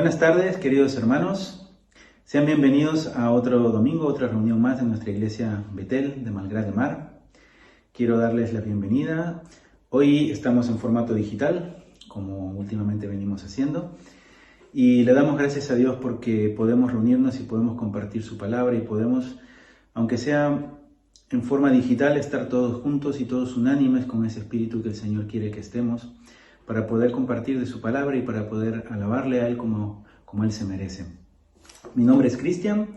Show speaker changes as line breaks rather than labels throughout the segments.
Buenas tardes, queridos hermanos. Sean bienvenidos a otro domingo, otra reunión más de nuestra iglesia Betel de Malgrat de Mar. Quiero darles la bienvenida. Hoy estamos en formato digital, como últimamente venimos haciendo. Y le damos gracias a Dios porque podemos reunirnos y podemos compartir su palabra y podemos, aunque sea en forma digital, estar todos juntos y todos unánimes con ese espíritu que el Señor quiere que estemos, para poder compartir de su palabra y para poder alabarle a Él como Él se merece. Mi nombre es Cristian,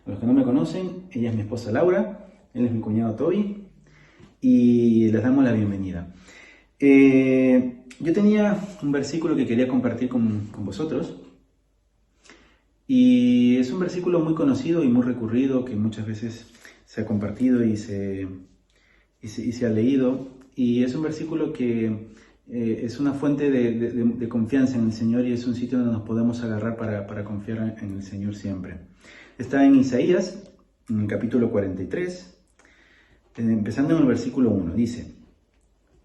los que no me conocen, ella es mi esposa Laura, él es mi cuñado Toby, y les damos la bienvenida. Yo tenía un versículo que quería compartir con vosotros, y es un versículo muy conocido y muy recurrido, que muchas veces se ha compartido y se ha leído, y es un versículo que es una fuente de confianza en el Señor y es un sitio donde nos podemos agarrar para confiar en el Señor siempre. Está en Isaías, en el capítulo 43, empezando en el versículo 1, dice: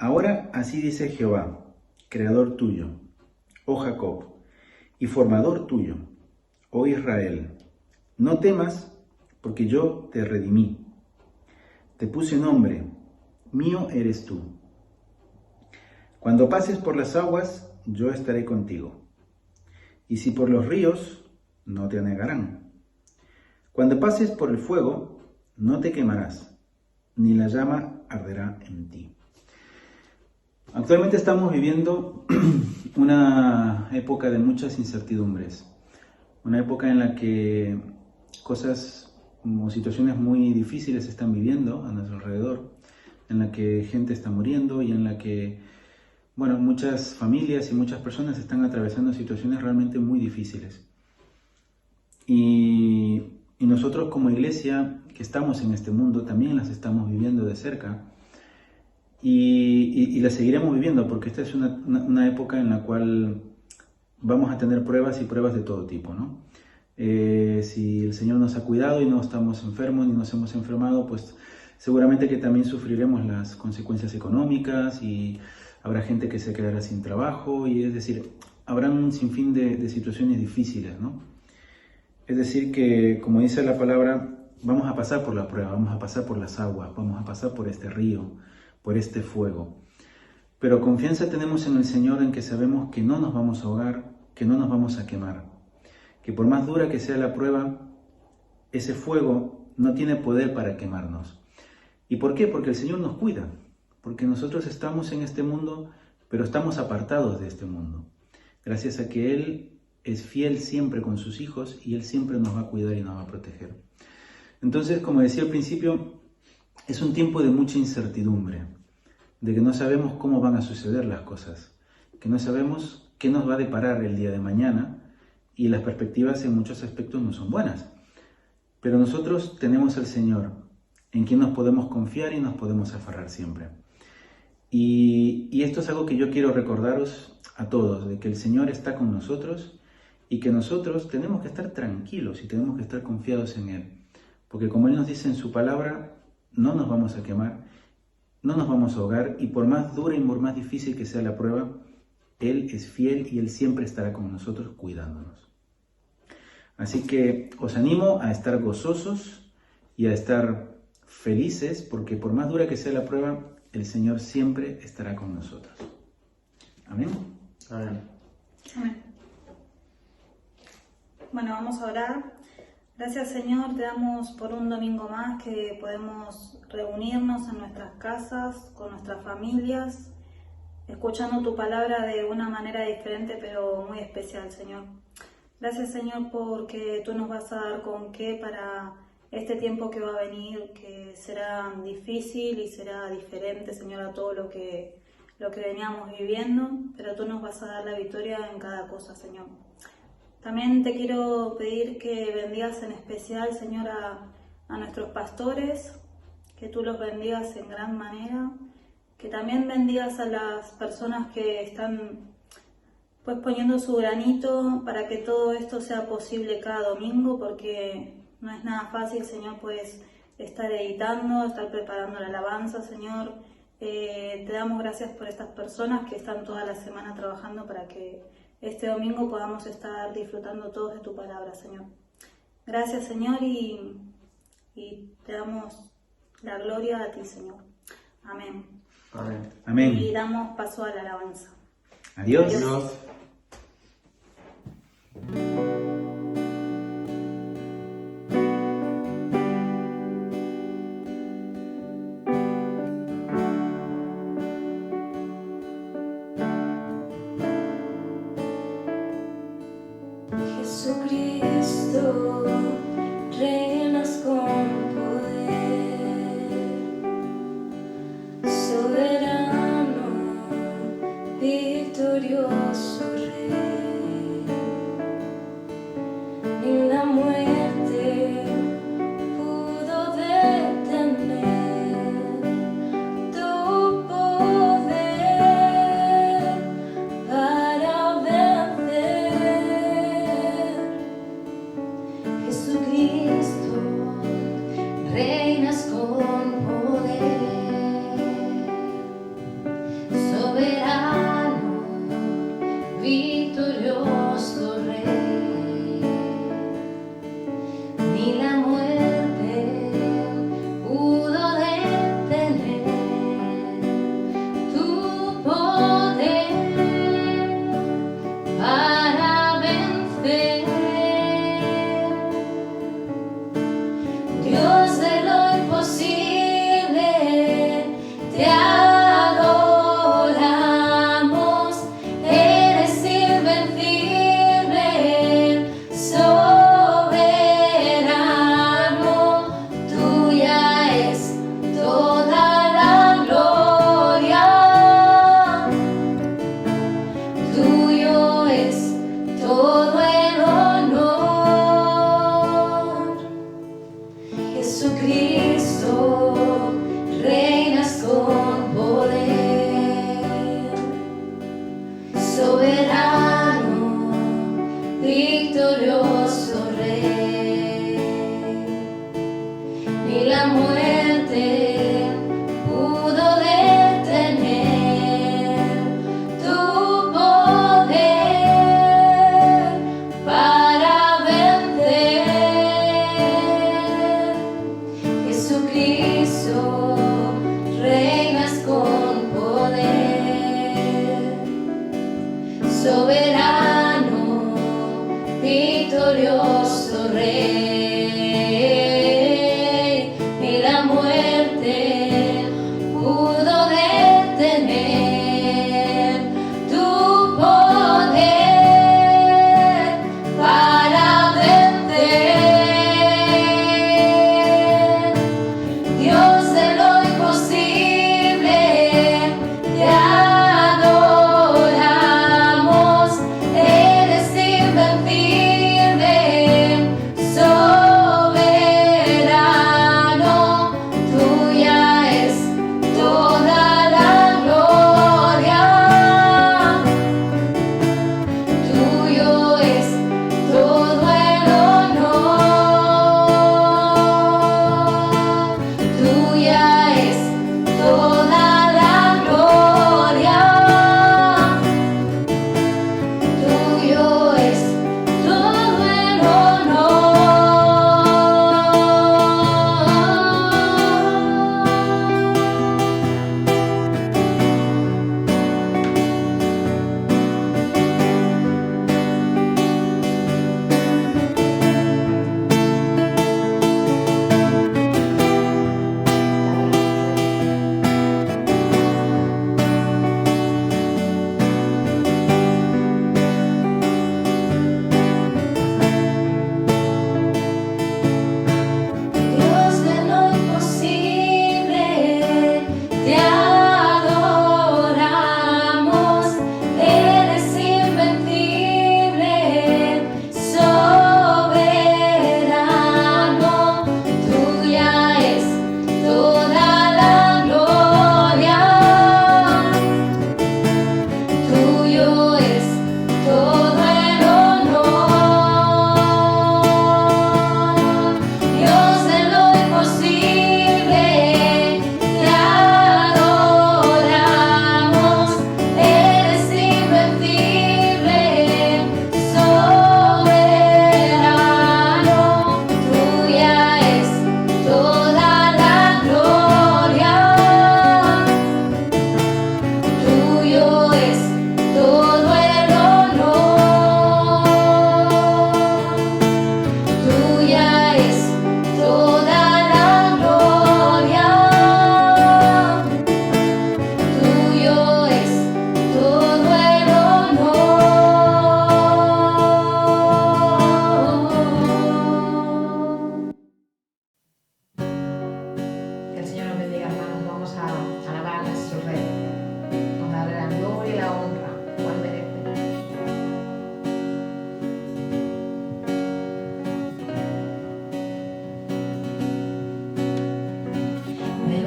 Ahora así dice Jehová, creador tuyo, oh Jacob, y formador tuyo, oh Israel, no temas, porque yo te redimí. Te puse nombre, mío eres tú. Cuando pases por las aguas, yo estaré contigo. Y si por los ríos, no te anegarán. Cuando pases por el fuego, no te quemarás, ni la llama arderá en ti. Actualmente estamos viviendo una época de muchas incertidumbres. Una época en la que cosas o situaciones muy difíciles se están viviendo a nuestro alrededor, en la que gente está muriendo y en la que muchas familias y muchas personas están atravesando situaciones realmente muy difíciles. Y nosotros como iglesia que estamos en este mundo también las estamos viviendo de cerca y las seguiremos viviendo, porque esta es una época en la cual vamos a tener pruebas y pruebas de todo tipo, ¿no? Si el Señor nos ha cuidado y no estamos enfermos ni nos hemos enfermado, pues seguramente que también sufriremos las consecuencias económicas y habrá gente que se quedará sin trabajo, y es decir, habrá un sinfín de situaciones difíciles, ¿no? Es decir que, como dice la palabra, vamos a pasar por la prueba, vamos a pasar por las aguas, vamos a pasar por este río, por este fuego. Pero confianza tenemos en el Señor, en que sabemos que no nos vamos a ahogar, que no nos vamos a quemar, que por más dura que sea la prueba, ese fuego no tiene poder para quemarnos. ¿Y por qué? Porque el Señor nos cuida, porque nosotros estamos en este mundo, pero estamos apartados de este mundo, gracias a que Él es fiel siempre con sus hijos y Él siempre nos va a cuidar y nos va a proteger. Entonces, como decía al principio, es un tiempo de mucha incertidumbre, de que no sabemos cómo van a suceder las cosas, que no sabemos qué nos va a deparar el día de mañana, y las perspectivas en muchos aspectos no son buenas. Pero nosotros tenemos al Señor, en quien nos podemos confiar y nos podemos aferrar siempre. Y esto es algo que yo quiero recordaros a todos, de que el Señor está con nosotros y que nosotros tenemos que estar tranquilos y tenemos que estar confiados en Él. Porque como Él nos dice en su palabra, no nos vamos a quemar, no nos vamos a ahogar, y por más dura y por más difícil que sea la prueba, Él es fiel y Él siempre estará con nosotros cuidándonos. Así que os animo a estar gozosos y a estar felices, porque por más dura que sea la prueba, el Señor siempre estará con nosotros. Amén.
Amén.
Amén. Bueno, vamos a orar. Gracias, Señor, te damos por un domingo más que podemos reunirnos en nuestras casas, con nuestras familias, escuchando tu palabra de una manera diferente pero muy especial, Señor. Gracias, Señor, porque tú nos vas a dar con qué para este tiempo que va a venir, que será difícil y será diferente, Señor, a todo lo que veníamos viviendo, pero tú nos vas a dar la victoria en cada cosa, Señor. También te quiero pedir que bendigas en especial, Señor, a nuestros pastores, que tú los bendigas en gran manera, que también bendigas a las personas que están poniendo su granito para que todo esto sea posible cada domingo, porque no es nada fácil, Señor, pues estar editando, estar preparando la alabanza, Señor. Te damos gracias por estas personas que están toda la semana trabajando para que este domingo podamos estar disfrutando todos de tu palabra, Señor. Gracias, Señor, y te damos la gloria a ti, Señor. Amén.
Amén.
Amén.
Y damos paso a la alabanza.
Adiós.
Adiós.
Jesucristo, reinas con poder, soberano, victorioso Rey. Ni la muerte pudo detener tu poder para vencer. Jesucristo, reinas con poder, soberano, victorioso Rey. Ni la muerte pudo detener tu poder para vencer. Dios de lo imposible, te adoramos, eres invencible, soberano, tuya es toda la gloria, tuyo es todo el honor. Jesucristo, reinas con poder, soberano, victorioso Rey. Ni la muerte pudo detener tu poder para vencer. Jesucristo, reinas con poder, soberano, victorioso Rey. Ni la muerte pudo detener tu poder para vencer. Dios de lo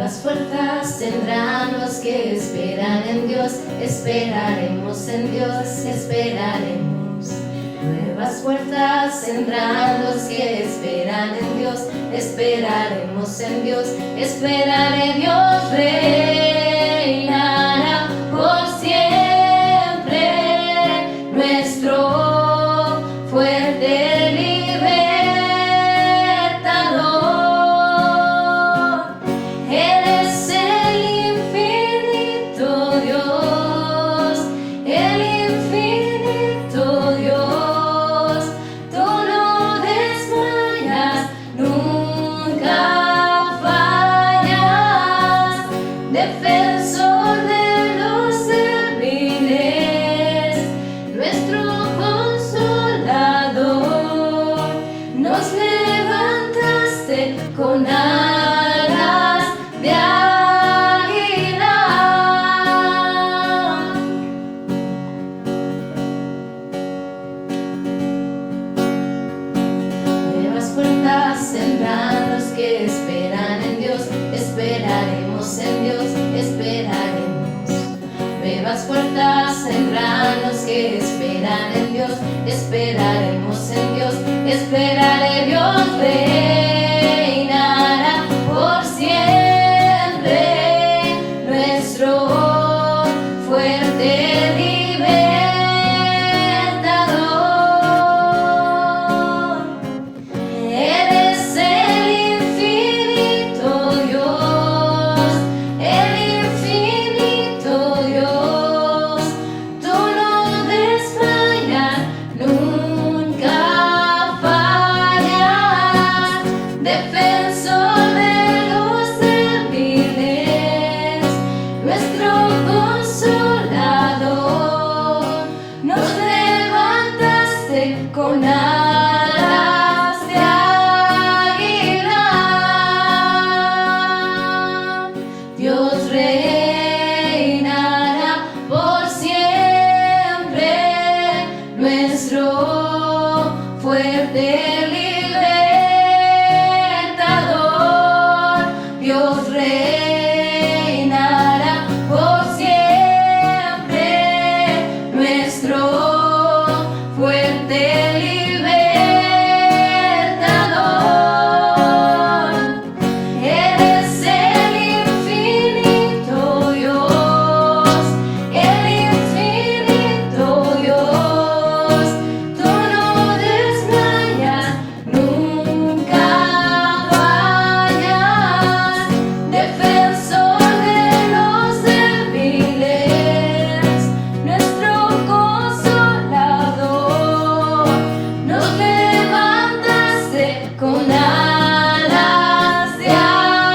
Nuevas fuerzas tendrán los que esperan en Dios, esperaremos en Dios, esperaremos. Nuevas fuerzas tendrán los que esperan en Dios, esperaremos en Dios, esperaré. Dios reinará por siempre, nuestro fuerte libertador. Él es el infinito Dios, el infinito Dios. Tú no desmayas, nunca fallas, defensor de los débiles, nuestro consolador. Nos levantaste con alas de águila. Nuevas fuerzas tendrán los que esperan en Dios, esperaremos en Dios, esperaremos. Nuevas fuerzas tendrán los que esperan en Dios, esperaremos en Dios, esperaré. Dios reinará por siempre, nuestro fuerte libertador. Él es el infinito Dios, el infinito Dios. Tú no desmayas, nunca fallas, defensor de los débiles, nuestro consolador. Nos levantaste con alas de águila. Dios reinará por siempre, nuestro fuerte libertador. Dios reinará por siempre, nuestro fuerte libertador. Él es el infinito Dios, el infinito Dios. Tú no desmayas, nunca fallas, defensor de los débiles, nuestro consolador. Nos levantaste con alas de águila.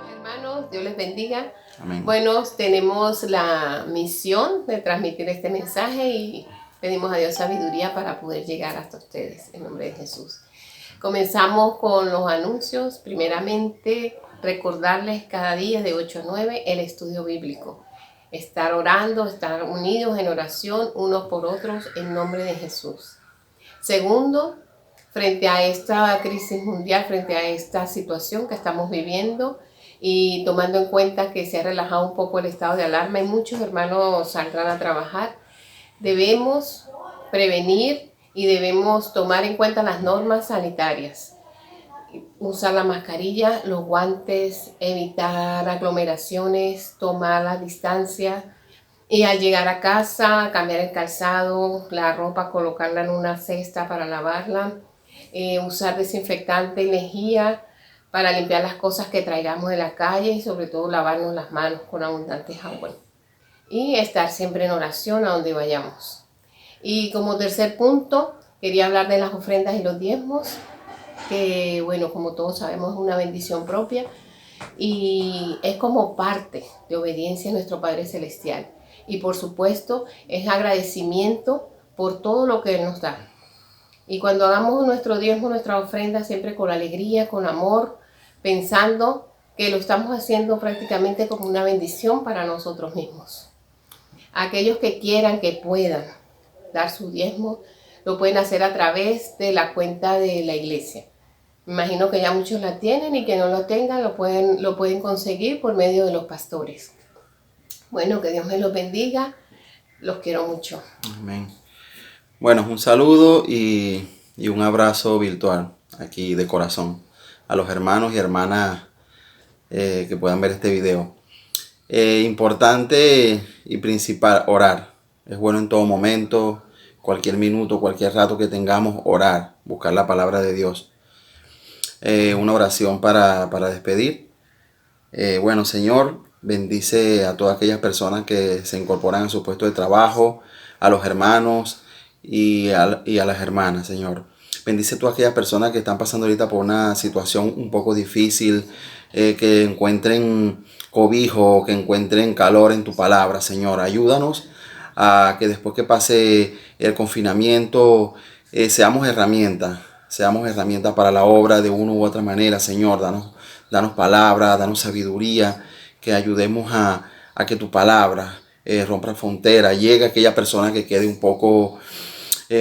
Hermanos, Dios les bendiga.
Amén.
Bueno, tenemos la misión de transmitir este mensaje y pedimos a Dios sabiduría para poder llegar hasta ustedes, en nombre de Jesús. Comenzamos con los anuncios. Primeramente, recordarles cada día de 8 a 9 el estudio bíblico. Estar orando, estar unidos en oración unos por otros en nombre de Jesús. Segundo, frente a esta crisis mundial, frente a esta situación que estamos viviendo y tomando en cuenta que se ha relajado un poco el estado de alarma y muchos hermanos saldrán a trabajar, debemos prevenir y debemos tomar en cuenta las normas sanitarias. Usar la mascarilla, los guantes, evitar aglomeraciones, tomar la distancia y al llegar a casa cambiar el calzado, la ropa, colocarla en una cesta para lavarla, usar desinfectante y lejía para limpiar las cosas que traigamos de la calle y sobre todo lavarnos las manos con abundante jabón. Y estar siempre en oración a donde vayamos. Y como tercer punto, quería hablar de las ofrendas y los diezmos, que bueno, como todos sabemos es una bendición propia. y es como parte de obediencia a nuestro Padre Celestial. Y por supuesto es agradecimiento por todo lo que Él nos da. Y cuando hagamos nuestro diezmo, nuestra ofrenda, siempre con alegría, con amor, pensando que lo estamos haciendo prácticamente como una bendición para nosotros mismos. Aquellos que quieran, que puedan dar su diezmo, lo pueden hacer a través de la cuenta de la iglesia. Me imagino que ya muchos la tienen y que no lo tengan, lo pueden conseguir por medio de los pastores. Bueno, que Dios me los bendiga. Los quiero mucho.
Amén. Bueno, un saludo y un abrazo virtual aquí de corazón a los hermanos y hermanas que puedan ver este video. Importante y principal, orar. Es bueno en todo momento, cualquier minuto, cualquier rato que tengamos, orar, buscar la palabra de Dios. Una oración para despedir. Bueno, Señor, bendice a todas aquellas personas que se incorporan a su puesto de trabajo, a los hermanos y a las hermanas, Señor. Bendice a todas aquellas personas que están pasando ahorita por una situación un poco difícil, que encuentren cobijo, que encuentren calor en tu palabra, Señor. Ayúdanos a que después que pase el confinamiento seamos herramientas para la obra de una u otra manera, Señor. Danos palabra, danos sabiduría, que ayudemos a que tu palabra rompa fronteras, llegue a aquella persona que quede un poco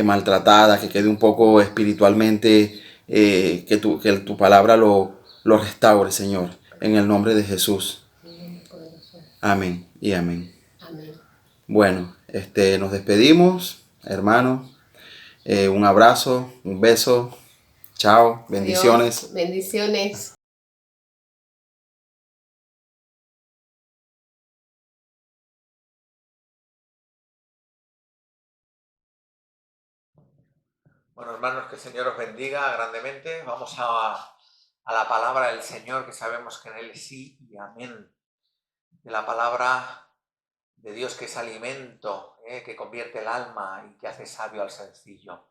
maltratada, que quede un poco espiritualmente, que tu palabra lo restaure, Señor, en el nombre de Jesús. Amén y amén.
Amén.
Bueno, nos despedimos, hermanos. Un abrazo, un beso. Chao, bendiciones.
Adiós, bendiciones.
Bueno, hermanos, que el Señor os bendiga grandemente. Vamos a la palabra del Señor, que sabemos que en Él es sí y amén. De la palabra de Dios, que es alimento, que convierte el alma y que hace sabio al sencillo.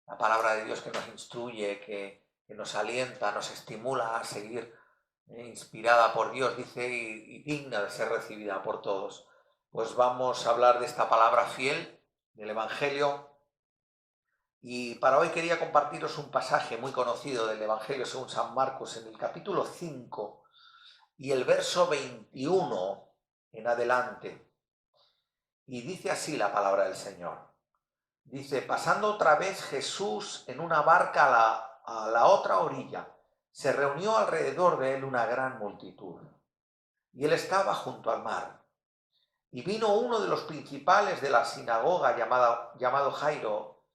La palabra de Dios que nos instruye, que nos alienta, nos estimula a seguir, inspirada por Dios, dice, y digna de ser recibida por todos. Pues vamos a hablar de esta palabra fiel del Evangelio. Y para hoy quería compartiros un pasaje muy conocido del Evangelio según San Marcos, en el capítulo 5 y el verso 21 en adelante. Y dice así la palabra del Señor. Dice: pasando otra vez Jesús en una barca a la otra orilla, se reunió alrededor de él una gran multitud. Y él estaba junto al mar. Y vino uno de los principales de la sinagoga llamado Jairo,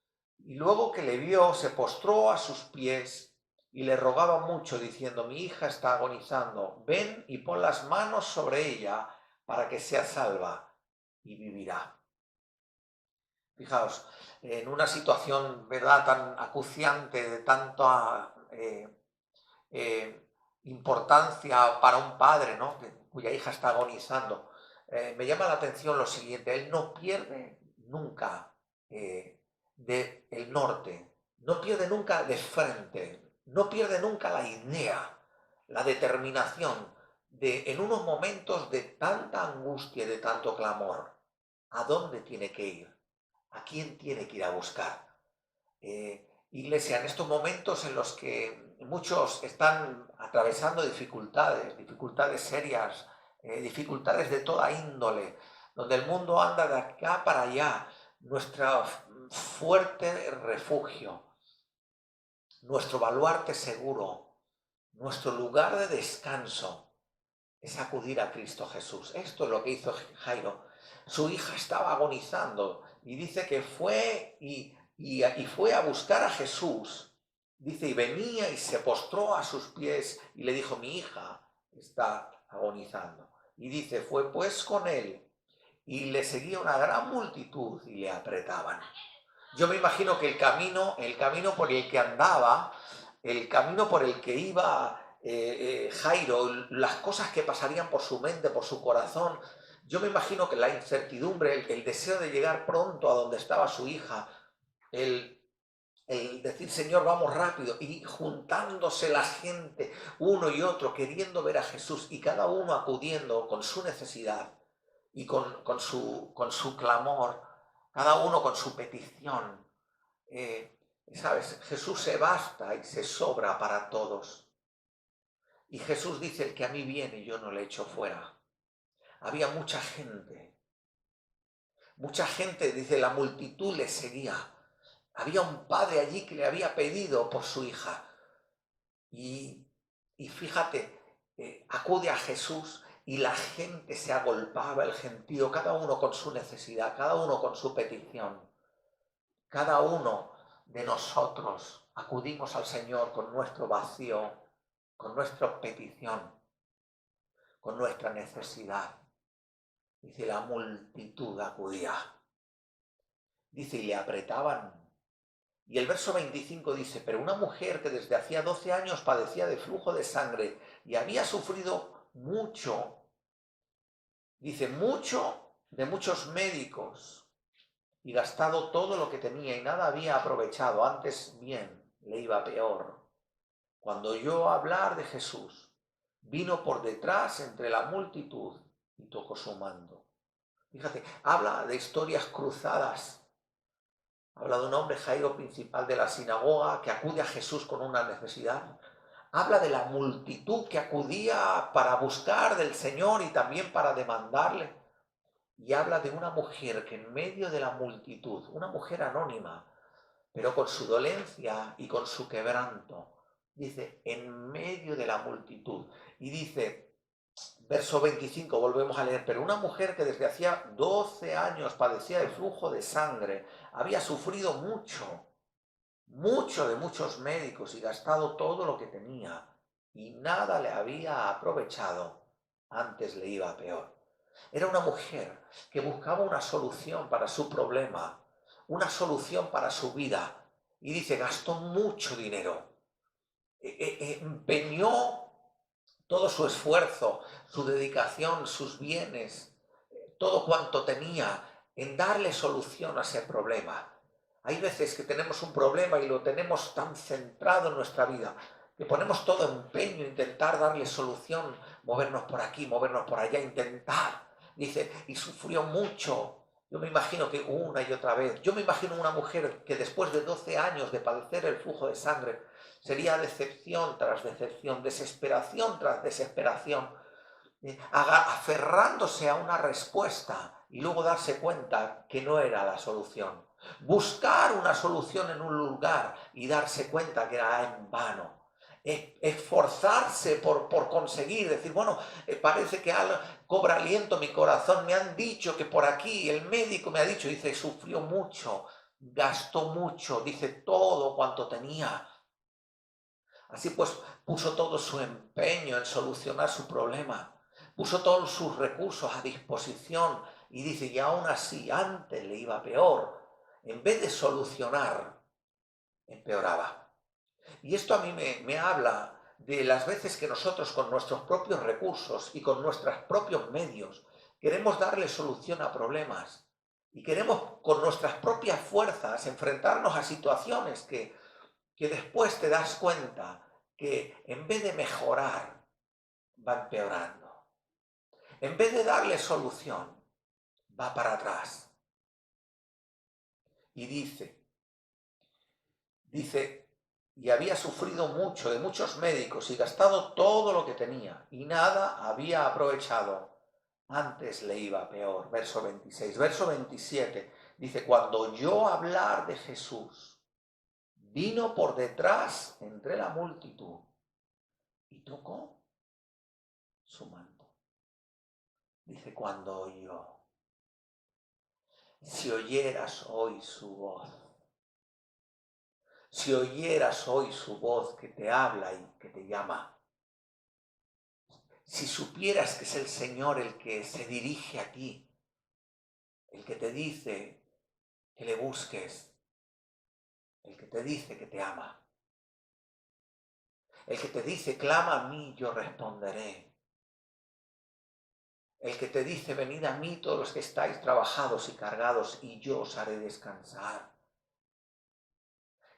y luego que le vio, se postró a sus pies y le rogaba mucho, diciendo: mi hija está agonizando, ven y pon las manos sobre ella para que sea salva y vivirá. Fijaos, en una situación, ¿verdad?, tan acuciante, de tanta importancia para un padre, ¿no?, cuya hija está agonizando, me llama la atención lo siguiente: él no pierde nunca del norte, no pierde nunca de frente, no pierde nunca la idea, la determinación de, en unos momentos de tanta angustia y de tanto clamor, ¿a dónde tiene que ir? ¿A quién tiene que ir a buscar? Iglesia, en estos momentos en los que muchos están atravesando dificultades serias, dificultades de toda índole, donde el mundo anda de acá para allá, nuestro fuerte refugio, nuestro baluarte seguro, nuestro lugar de descanso es acudir a Cristo Jesús. Esto es lo que hizo Jairo. Su hija estaba agonizando y dice que fue y fue a buscar a Jesús. Dice, y venía y se postró a sus pies y le dijo: mi hija está agonizando. Y dice, fue pues con él y le seguía una gran multitud y le apretaban. Yo me imagino que el camino por el que andaba, el camino por el que iba Jairo, las cosas que pasarían por su mente, por su corazón, yo me imagino que la incertidumbre, el deseo de llegar pronto a donde estaba su hija, el el decir, Señor, vamos rápido, y juntándose la gente, uno y otro, queriendo ver a Jesús, y cada uno acudiendo con su necesidad y con su clamor, cada uno con su petición. ¿Sabes? Jesús se basta y se sobra para todos. Y Jesús dice, el que a mí viene, yo no le echo fuera. Había mucha gente, dice, la multitud le seguía. Había un padre allí que le había pedido por su hija. Y fíjate, acude a Jesús y la gente se agolpaba, el gentío, cada uno con su necesidad, cada uno con su petición. Cada uno de nosotros acudimos al Señor con nuestro vacío, con nuestra petición, con nuestra necesidad. Dice, la multitud acudía. Dice, y le apretaban. Y el verso 25 dice, pero una mujer que desde hacía 12 años padecía de flujo de sangre y había sufrido mucho, dice, mucho de muchos médicos y gastado todo lo que tenía y nada había aprovechado, antes bien le iba peor. Cuando oyó hablar de Jesús, vino por detrás entre la multitud y tocó su manto. Fíjate, habla de historias cruzadas. Habla de un hombre, Jairo, principal de la sinagoga, que acude a Jesús con una necesidad. Habla de la multitud que acudía para buscar del Señor y también para demandarle. Y habla de una mujer que en medio de la multitud, una mujer anónima, pero con su dolencia y con su quebranto, dice, en medio de la multitud. Y dice, verso 25, volvemos a leer, pero una mujer que desde hacía 12 años padecía de flujo de sangre, había sufrido mucho de muchos médicos y gastado todo lo que tenía, y nada le había aprovechado, antes le iba peor. Era una mujer que buscaba una solución para su problema, una solución para su vida, y dice, gastó mucho dinero, empeñó todo su esfuerzo, su dedicación, sus bienes, todo cuanto tenía en darle solución a ese problema. Hay veces que tenemos un problema y lo tenemos tan centrado en nuestra vida que ponemos todo empeño en intentar darle solución, movernos por aquí, movernos por allá, intentar. Dice, y sufrió mucho. Yo me imagino que una y otra vez. Yo me imagino una mujer que después de 12 años de padecer el flujo de sangre, sería decepción tras decepción, desesperación tras desesperación, aferrándose a una respuesta y luego darse cuenta que no era la solución. Buscar una solución en un lugar y darse cuenta que era en vano. Esforzarse por conseguir, decir, bueno, parece que cobra aliento mi corazón, me han dicho que por aquí, el médico me ha dicho, dice, sufrió mucho, gastó mucho, dice, todo cuanto tenía. Así pues, puso todo su empeño en solucionar su problema, puso todos sus recursos a disposición y dice, y aún así, antes le iba peor. En vez de solucionar, empeoraba. Y esto a mí me habla de las veces que nosotros con nuestros propios recursos y con nuestros propios medios queremos darle solución a problemas y queremos con nuestras propias fuerzas enfrentarnos a situaciones que después te das cuenta que en vez de mejorar, va empeorando. En vez de darle solución, va para atrás. Y dice, y había sufrido mucho de muchos médicos y gastado todo lo que tenía y nada había aprovechado, antes le iba peor. Verso 26, verso 27, dice, cuando oyó hablar de Jesús, vino por detrás entre la multitud y tocó su manto. Dice, cuando oyó. Si oyeras hoy su voz, si oyeras hoy su voz que te habla y que te llama, si supieras que es el Señor el que se dirige a ti, el que te dice que le busques, el que te dice que te ama, el que te dice, clama a mí, yo responderé. El que te dice, venid a mí todos los que estáis trabajados y cargados, y yo os haré descansar.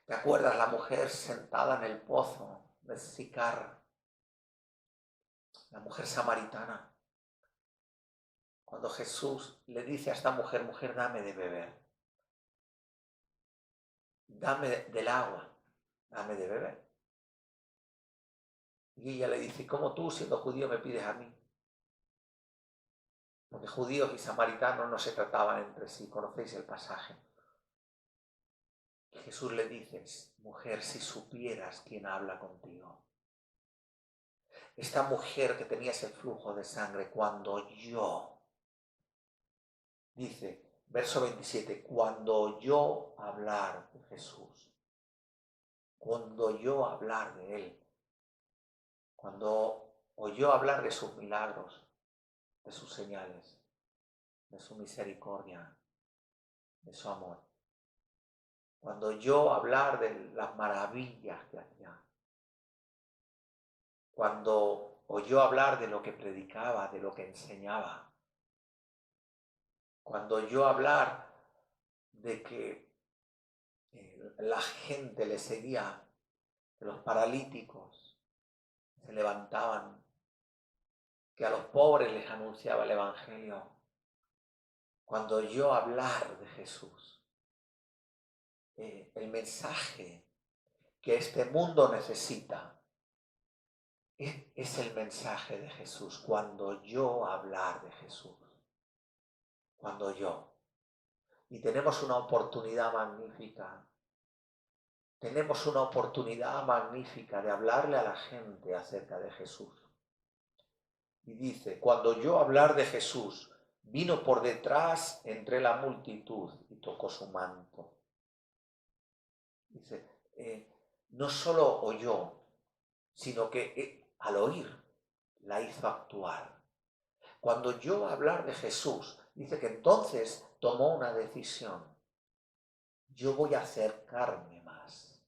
¿Te acuerdas la mujer sentada en el pozo de Sicar? La mujer samaritana. Cuando Jesús le dice a esta mujer, mujer, dame de beber. Dame del agua, dame de beber. Y ella le dice, ¿cómo tú, siendo judío, me pides a mí? Porque judíos y samaritanos no se trataban entre sí, conocéis el pasaje. Y Jesús le dice, mujer, si supieras quién habla contigo. Esta mujer que tenía ese flujo de sangre, cuando yo, dice, verso 27, cuando oyó hablar de Jesús, cuando oyó hablar de él, cuando oyó hablar de sus milagros, de sus señales, de su misericordia, de su amor. Cuando oyó hablar de las maravillas que hacía. Cuando oyó hablar de lo que predicaba, de lo que enseñaba. Cuando oyó hablar de que la gente le seguía, que los paralíticos se levantaban, que a los pobres les anunciaba el Evangelio. Cuando oyó hablar de Jesús, el mensaje que este mundo necesita es el mensaje de Jesús. Cuando oyó hablar de Jesús, cuando oyó. Y tenemos una oportunidad magnífica. Tenemos una oportunidad magnífica de hablarle a la gente acerca de Jesús. Y dice, cuando oyó hablar de Jesús, vino por detrás entre la multitud y tocó su manto. Dice, no solo oyó, sino que al oír la hizo actuar. Cuando oyó hablar de Jesús, dice que entonces tomó una decisión. Yo voy a acercarme más.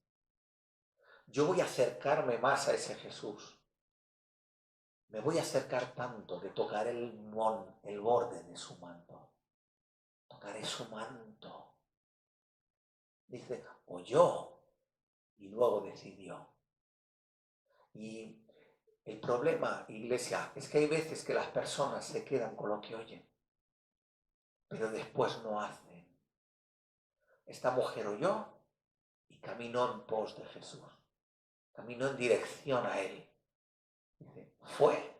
Yo voy a acercarme más a ese Jesús. Me voy a acercar tanto que tocaré el borde de su manto. Tocaré su manto. Dice, oyó y luego decidió. Y el problema, iglesia, es que hay veces que las personas se quedan con lo que oyen, pero después no hacen. Esta mujer oyó y caminó en pos de Jesús. Caminó en dirección a él. Dice, fue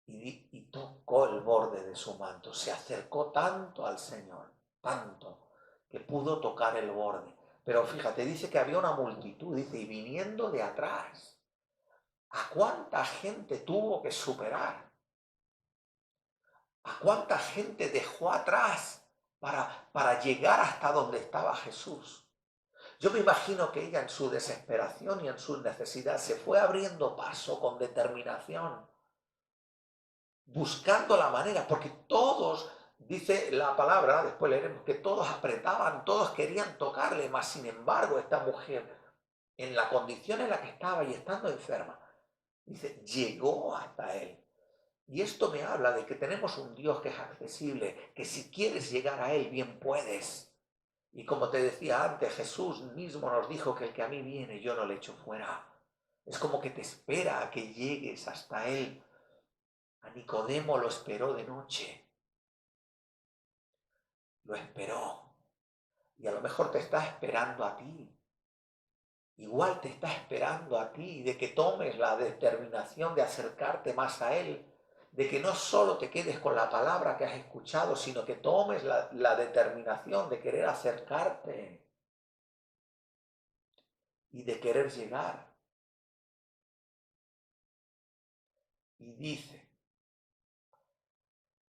y tocó el borde de su manto. Se acercó tanto al Señor, tanto, que pudo tocar el borde. Pero fíjate, dice que había una multitud, dice, y viniendo de atrás. ¿A cuánta gente tuvo que superar? ¿A cuánta gente dejó atrás para llegar hasta donde estaba Jesús? Yo me imagino que ella en su desesperación y en su necesidad se fue abriendo paso con determinación, buscando la manera, porque todos, dice la palabra, después leeremos, que todos apretaban, todos querían tocarle, mas sin embargo esta mujer, en la condición en la que estaba y estando enferma, dice, llegó hasta él. Y esto me habla de que tenemos un Dios que es accesible, que si quieres llegar a él, bien puedes. Y como te decía antes, Jesús mismo nos dijo que el que a mí viene, yo no le echo fuera. Es como que te espera a que llegues hasta él. A Nicodemo lo esperó de noche. Lo esperó. Y a lo mejor te está esperando a ti. Igual te está esperando a ti de que tomes la determinación de acercarte más a él. De que no solo te quedes con la palabra que has escuchado, sino que tomes la determinación de querer acercarte y de querer llegar. Y dice,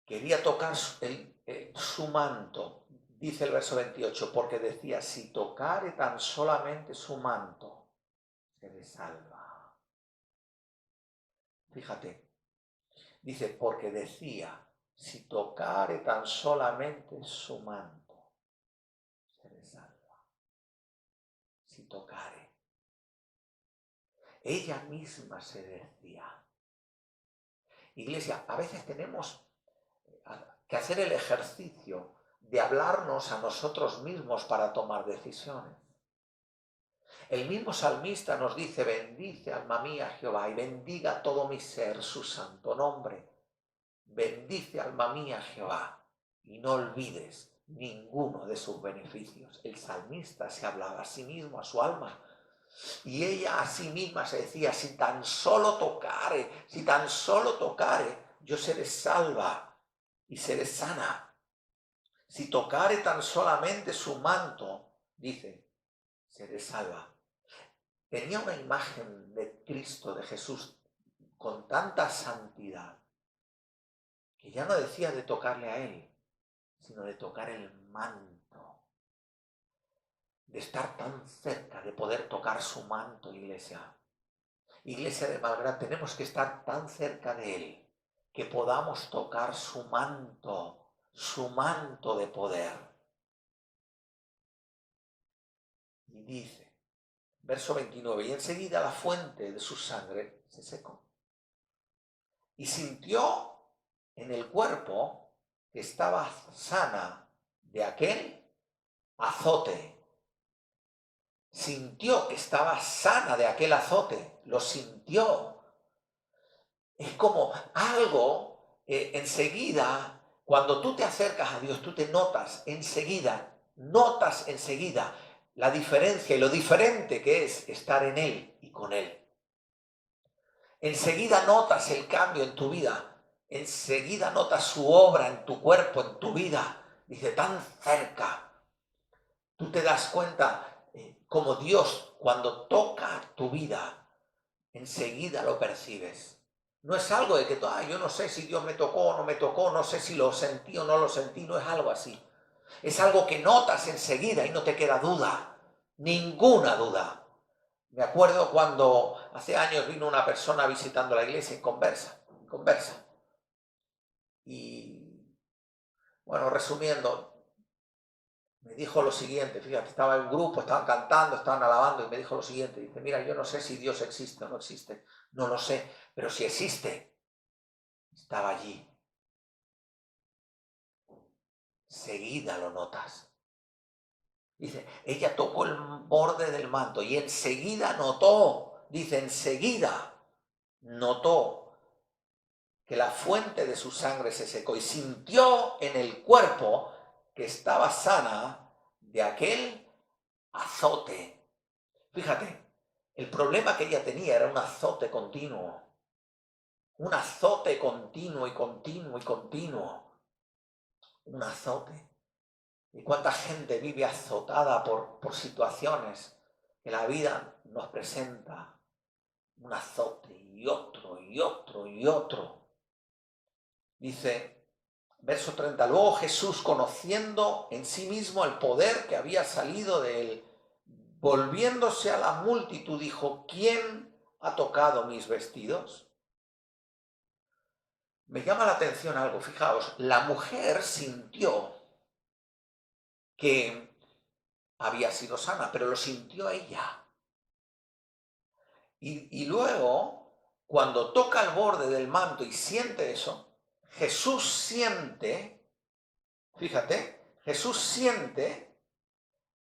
quería tocar su manto, dice el verso 28, porque decía, si tocare tan solamente su manto, seré salva. Fíjate. Dice, porque decía, si tocare tan solamente su manto, seré salva. Si tocare. Ella misma se decía. Iglesia, a veces tenemos que hacer el ejercicio de hablarnos a nosotros mismos para tomar decisiones. El mismo salmista nos dice, bendice alma mía Jehová y bendiga todo mi ser su santo nombre. Bendice alma mía Jehová y no olvides ninguno de sus beneficios. El salmista se hablaba a sí mismo, a su alma. Y ella a sí misma se decía, si tan solo tocare, yo seré salva y seré sana. Si tocare tan solamente su manto, dice, seré salva. Tenía una imagen de Cristo, de Jesús, con tanta santidad, que ya no decía de tocarle a Él, sino de tocar el manto, de estar tan cerca, de poder tocar su manto, iglesia. Iglesia de Malgrat, tenemos que estar tan cerca de Él, que podamos tocar su manto de poder. Y dice, verso 29, y enseguida la fuente de su sangre se secó. Y sintió en el cuerpo que estaba sana de aquel azote. Sintió que estaba sana de aquel azote, lo sintió. Es como algo, enseguida, cuando tú te acercas a Dios, tú te notas enseguida la diferencia y lo diferente que es estar en Él y con Él. Enseguida notas el cambio en tu vida, enseguida notas su obra en tu cuerpo, en tu vida. Dice, tan cerca. Tú te das cuenta como Dios, cuando toca tu vida, enseguida lo percibes. No es algo de que yo no sé si Dios me tocó o no me tocó, no sé si lo sentí o no lo sentí, no es algo así. Es algo que notas enseguida y no te queda duda, ninguna duda. Me acuerdo cuando hace años vino una persona visitando la iglesia y conversa. Y bueno, resumiendo, me dijo lo siguiente, fíjate, estaba en un grupo, estaban cantando, estaban alabando y me dijo lo siguiente, dice, mira, yo no sé si Dios existe o no existe, no lo sé, pero si existe, estaba allí. Seguida lo notas. Dice, ella tocó el borde del manto y enseguida notó, dice, enseguida notó que la fuente de su sangre se secó y sintió en el cuerpo que estaba sana de aquel azote. Fíjate, el problema que ella tenía era un azote continuo. Un azote continuo. Un azote. ¿Y cuánta gente vive azotada por situaciones que la vida nos presenta? Un azote y otro. Dice, verso 30, luego Jesús, conociendo en sí mismo el poder que había salido de él, volviéndose a la multitud, dijo, ¿quién ha tocado mis vestidos? Me llama la atención algo, fijaos, la mujer sintió que había sido sana, pero lo sintió ella. Y luego, cuando toca el borde del manto y siente eso, Jesús siente, fíjate, Jesús siente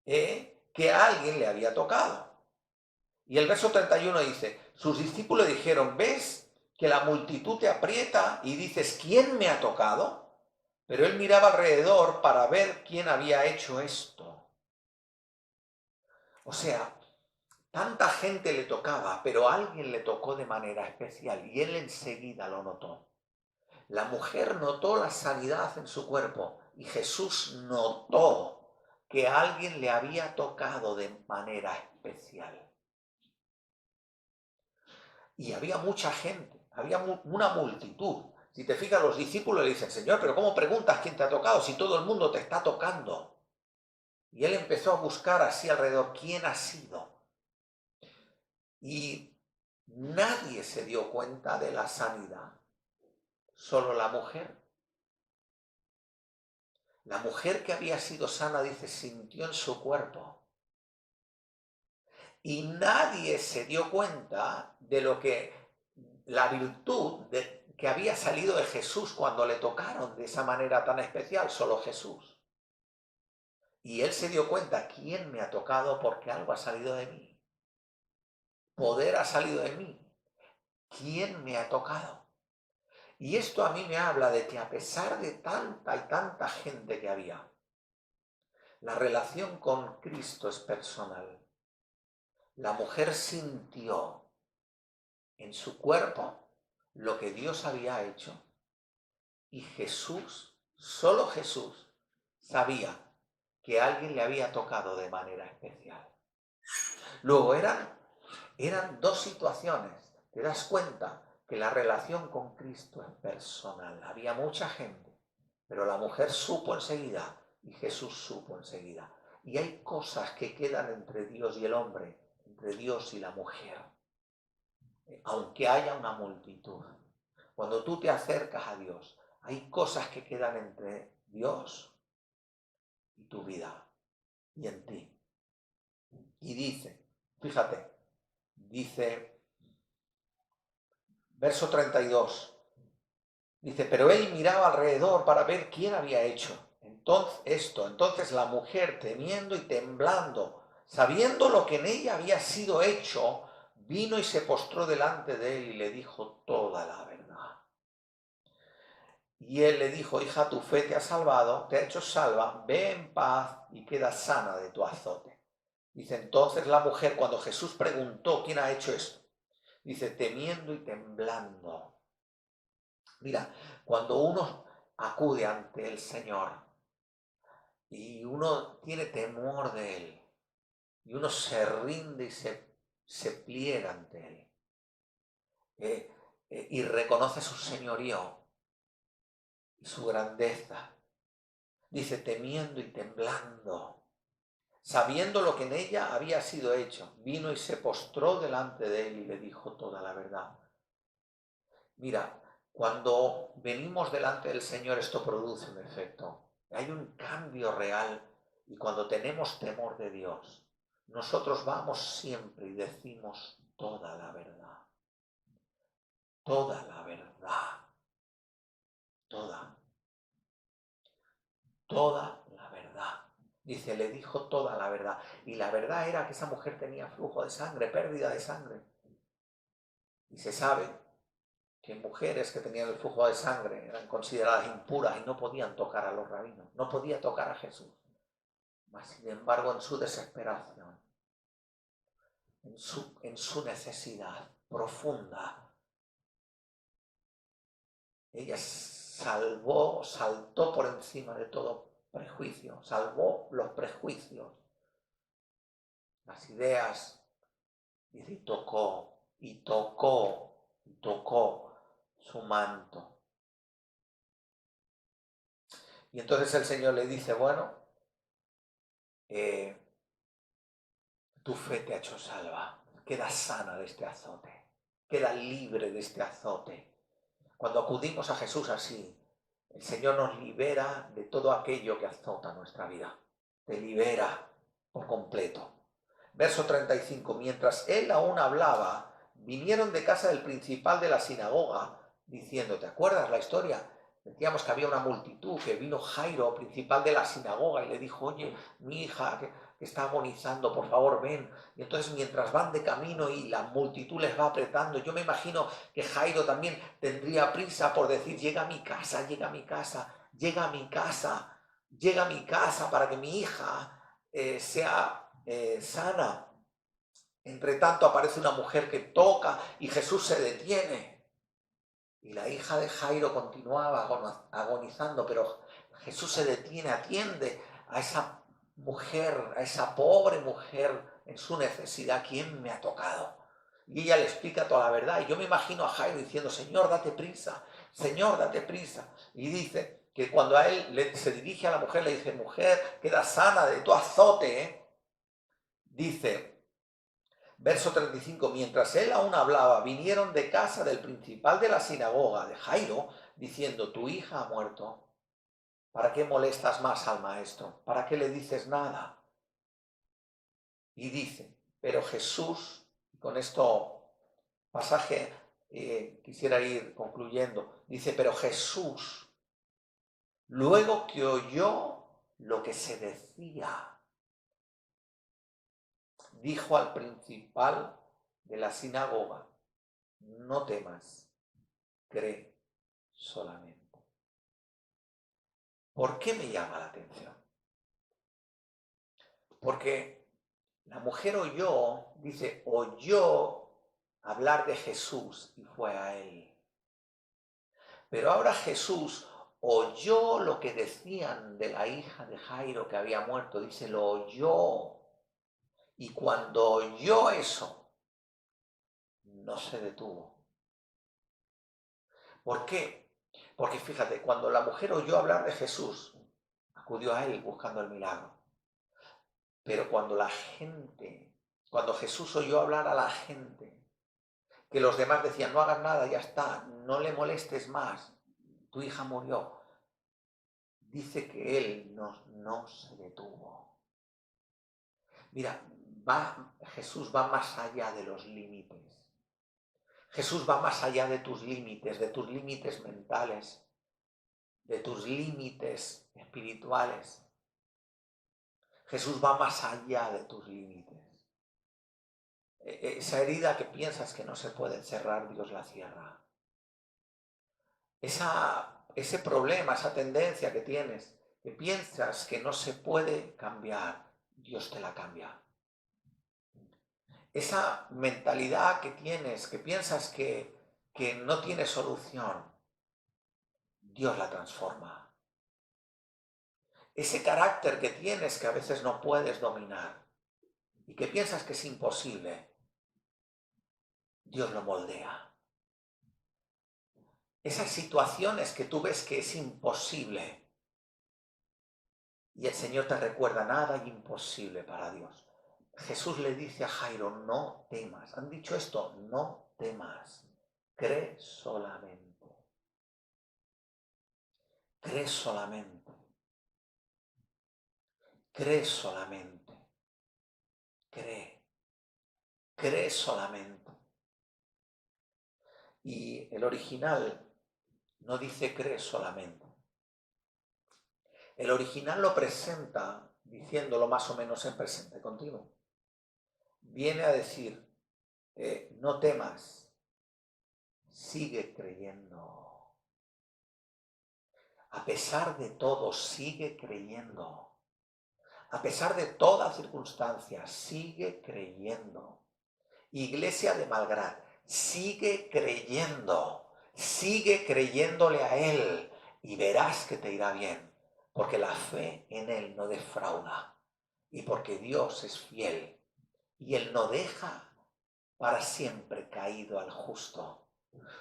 que alguien le había tocado. Y el verso 31 dice, sus discípulos dijeron, ¿ves que la multitud te aprieta y dices, ¿quién me ha tocado? Pero él miraba alrededor para ver quién había hecho esto. O sea, tanta gente le tocaba, pero alguien le tocó de manera especial y él enseguida lo notó. La mujer notó la sanidad en su cuerpo y Jesús notó que alguien le había tocado de manera especial. Y había mucha gente, había una multitud. Si te fijas, los discípulos le dicen, Señor, pero ¿cómo preguntas quién te ha tocado si todo el mundo te está tocando? Y él empezó a buscar así alrededor, ¿quién ha sido? Y nadie se dio cuenta de la sanidad, solo la mujer. La mujer que había sido sana, dice, sintió en su cuerpo. Y nadie se dio cuenta de lo que, la virtud que había salido de Jesús cuando le tocaron de esa manera tan especial, solo Jesús. Y él se dio cuenta, ¿quién me ha tocado? Porque algo ha salido de mí. poder ha salido de mí. ¿Quién me ha tocado? Y esto a mí me habla de que a pesar de tanta y tanta gente que había, la relación con Cristo es personal. La mujer sintió en su cuerpo lo que Dios había hecho. Y Jesús, solo Jesús, sabía que alguien le había tocado de manera especial. Luego eran dos situaciones. Te das cuenta que la relación con Cristo es personal. Había mucha gente, pero la mujer supo enseguida y Jesús supo enseguida. Y hay cosas que quedan entre Dios y el hombre, entre Dios y la mujer, aunque haya una multitud. Cuando tú te acercas a Dios, hay cosas que quedan entre Dios y tu vida y en ti. Y dice, fíjate, dice, verso 32, dice, pero él miraba alrededor para ver quién había hecho entonces la mujer, temiendo y temblando, sabiendo lo que en ella había sido hecho, vino y se postró delante de él y le dijo toda la verdad. Y él le dijo, hija, tu fe te ha salvado, te ha hecho salva, ve en paz y queda sana de tu azote. Dice, entonces la mujer, cuando Jesús preguntó quién ha hecho esto, dice, temiendo y temblando. Mira, cuando uno acude ante el Señor y uno tiene temor de Él, y uno se rinde y se pliega ante Él, y reconoce su señorío y su grandeza, dice, temiendo y temblando, sabiendo lo que en ella había sido hecho, vino y se postró delante de Él y le dijo toda la verdad. Mira, cuando venimos delante del Señor esto produce un efecto. Hay un cambio real y cuando tenemos temor de Dios, nosotros vamos siempre y decimos toda la verdad. Toda la verdad. Toda la verdad. Dice, le dijo toda la verdad. Y la verdad era que esa mujer tenía flujo de sangre, pérdida de sangre. Y se sabe que mujeres que tenían el flujo de sangre eran consideradas impuras y no podían tocar a los rabinos, no podía tocar a Jesús. Mas, sin embargo, en su desesperación, en su necesidad profunda, ella saltó por encima de todo prejuicio, salvó los prejuicios, las ideas, y tocó su manto. Y entonces el Señor le dice, bueno, tu fe te ha hecho salva, queda sana de este azote, queda libre de este azote. Cuando acudimos a Jesús así, el Señor nos libera de todo aquello que azota nuestra vida, te libera por completo. Verso 35, mientras él aún hablaba, vinieron de casa del principal de la sinagoga, diciendo, ¿te acuerdas la historia? Decíamos que había una multitud, que vino Jairo, principal de la sinagoga, y le dijo, oye, mi hija que está agonizando, por favor, ven. Y entonces mientras van de camino y la multitud les va apretando, yo me imagino que Jairo también tendría prisa por decir, llega a mi casa, llega a mi casa, llega a mi casa, llega a mi casa para que mi hija sea sana. Entre tanto aparece una mujer que toca y Jesús se detiene. Y la hija de Jairo continuaba agonizando, pero Jesús se detiene, atiende a esa mujer, a esa pobre mujer en su necesidad. ¿Quién me ha tocado? Y ella le explica toda la verdad. Y yo me imagino a Jairo diciendo, Señor, date prisa, Señor, date prisa. Y dice que cuando a él se dirige a la mujer, le dice, mujer, queda sana de tu azote. Dice, verso 35, mientras él aún hablaba, vinieron de casa del principal de la sinagoga, de Jairo, diciendo, tu hija ha muerto. ¿Para qué molestas más al maestro? ¿Para qué le dices nada? Y dice, pero Jesús, con esto pasaje quisiera ir concluyendo, dice, pero Jesús, luego que oyó lo que se decía, dijo al principal de la sinagoga, no temas, cree solamente. ¿Por qué me llama la atención? Porque la mujer oyó hablar de Jesús y fue a él. Pero ahora Jesús oyó lo que decían de la hija de Jairo que había muerto, dice, lo oyó. Y cuando oyó eso, no se detuvo. ¿Por qué? Porque fíjate, cuando la mujer oyó hablar de Jesús, acudió a él buscando el milagro. Pero cuando Jesús oyó hablar a la gente, que los demás decían, no hagas nada, ya está, no le molestes más, tu hija murió, dice que él no se detuvo. Mira, Jesús va más allá de los límites. Jesús va más allá de tus límites mentales, de tus límites espirituales. Jesús va más allá de tus límites. Esa herida que piensas que no se puede cerrar, Dios la cierra. Ese problema, esa tendencia que tienes, que piensas que no se puede cambiar, Dios te la cambia. Esa mentalidad que tienes, que piensas que no tiene solución, Dios la transforma. Ese carácter que tienes que a veces no puedes dominar y que piensas que es imposible, Dios lo moldea. Esas situaciones que tú ves que es imposible y el Señor te recuerda, nada es imposible para Dios. Jesús le dice a Jairo, no temas. ¿Han dicho esto? No temas. Cree solamente. Cree solamente. Cree solamente. Cree. Cree solamente. Y el original no dice cree solamente. El original lo presenta diciéndolo más o menos en presente continuo. Viene a decir, no temas, sigue creyendo. A pesar de todo, sigue creyendo. A pesar de toda circunstancia, sigue creyendo. Iglesia de Malgrat, sigue creyendo. Sigue creyéndole a Él y verás que te irá bien. Porque la fe en Él no defrauda. Y porque Dios es fiel. Y Él no deja para siempre caído al justo.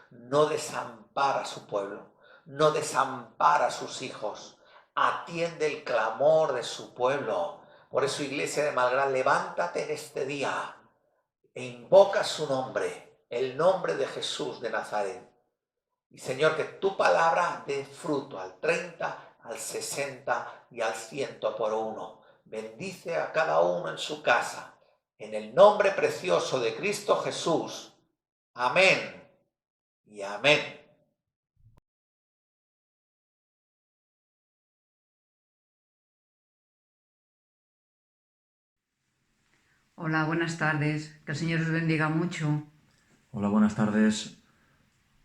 No desampara a su pueblo, no desampara a sus hijos. Atiende el clamor de su pueblo. Por eso, Iglesia de Malgrat, levántate en este día e invoca su nombre, el nombre de Jesús de Nazaret. Y Señor, que tu palabra dé fruto al 30, al 60 y al 100 por uno. Bendice a cada uno en su casa. En el nombre precioso de Cristo Jesús. Amén y amén.
Hola, buenas tardes. Que el Señor os bendiga mucho.
Hola, buenas tardes.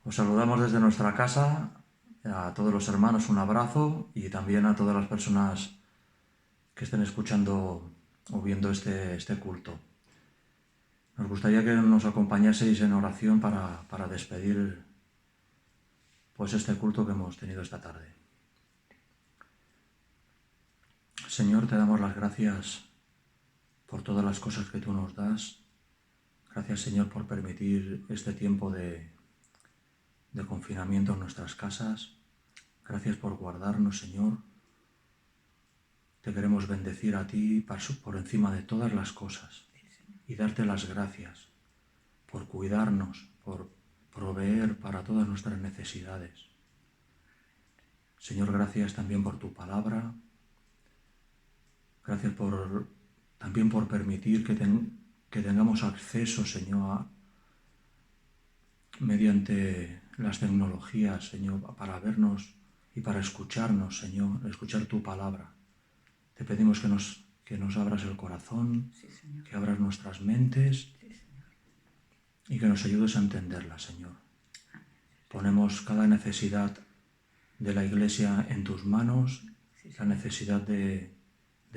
Os saludamos desde nuestra casa. A todos los hermanos un abrazo y también a todas las personas que estén escuchando o viendo este culto. Nos gustaría que nos acompañaseis en oración para despedir pues este culto que hemos tenido esta tarde. Señor, te damos las gracias por todas las cosas que tú nos das. Gracias, Señor, por permitir este tiempo de confinamiento en nuestras casas. Gracias por guardarnos, Señor. Te queremos bendecir a ti por encima de todas las cosas y darte las gracias por cuidarnos, por proveer para todas nuestras necesidades. Señor, gracias también por tu palabra. Gracias también por permitir que tengamos acceso, Señor, mediante las tecnologías, Señor, para vernos y para escucharnos, Señor, escuchar tu palabra. Te pedimos que nos abras el corazón,
Sí, Señor.
que abras nuestras mentes,
Sí, Señor.
y que nos ayudes a entenderla, Señor. Ponemos cada necesidad de la Iglesia en tus manos, la necesidad de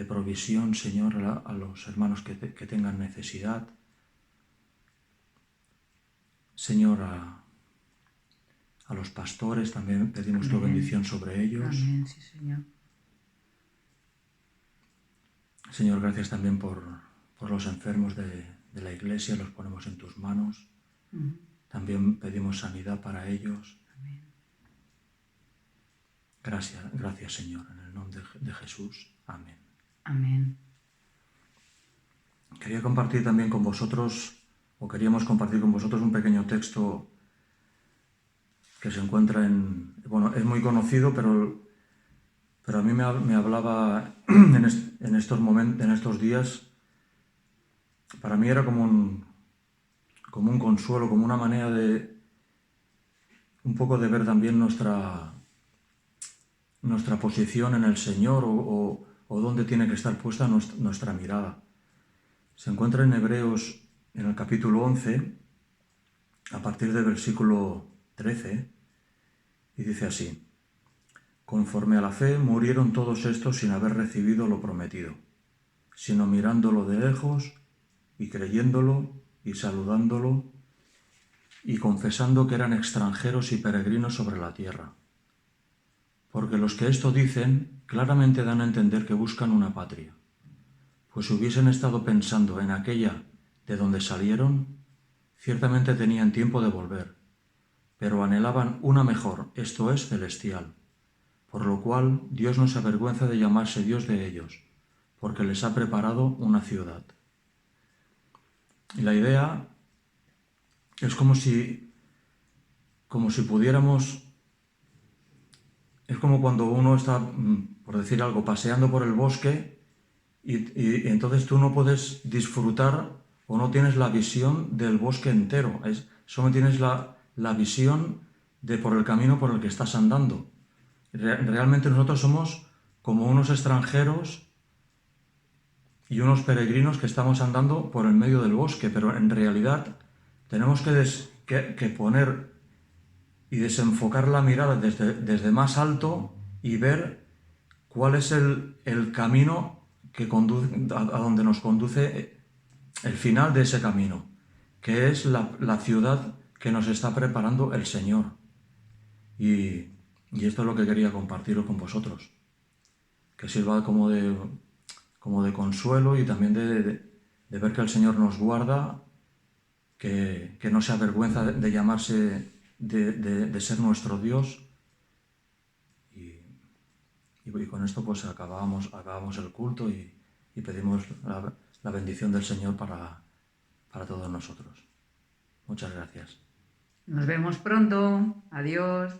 provisión, Señor, a los hermanos que tengan necesidad. Señor, a los pastores también pedimos tu bendición sobre ellos.
Amén, sí, Señor.
Señor, gracias también por los enfermos de la Iglesia, los ponemos en tus manos. También pedimos sanidad para ellos.
Amén.
Gracias, Señor, en el nombre de Jesús. Amén.
Amén.
Quería compartir también con vosotros, o queríamos compartir con vosotros un pequeño texto que se encuentra es muy conocido, pero a mí me hablaba en estos días. Para mí era como un consuelo, como una manera de un poco de ver también nuestra posición en el Señor o dónde tiene que estar puesta nuestra mirada. Se encuentra en Hebreos, en el capítulo 11, a partir del versículo 13, y dice así: conforme a la fe murieron todos estos sin haber recibido lo prometido, sino mirándolo de lejos y creyéndolo y saludándolo y confesando que eran extranjeros y peregrinos sobre la tierra. Porque los que esto dicen claramente dan a entender que buscan una patria, pues si hubiesen estado pensando en aquella de donde salieron, ciertamente tenían tiempo de volver, pero anhelaban una mejor, esto es, celestial, por lo cual Dios no se avergüenza de llamarse Dios de ellos, porque les ha preparado una ciudad. Y la idea es como si pudiéramos. Es como cuando uno está, por decir algo, paseando por el bosque y entonces tú no puedes disfrutar o no tienes la visión del bosque entero. Solo tienes la visión de por el camino por el que estás andando. Realmente nosotros somos como unos extranjeros y unos peregrinos que estamos andando por el medio del bosque, pero en realidad tenemos que poner y desenfocar la mirada desde más alto y ver cuál es el camino que conduce, a donde nos conduce el final de ese camino, que es la ciudad que nos está preparando el Señor. Y esto es lo que quería compartirlo con vosotros, que sirva como de consuelo y también de ver que el Señor nos guarda, que no se avergüenza de llamarse, de ser nuestro Dios. Y con esto pues acabamos el culto y pedimos la bendición del Señor para todos nosotros. Muchas gracias.
Nos vemos pronto. Adiós.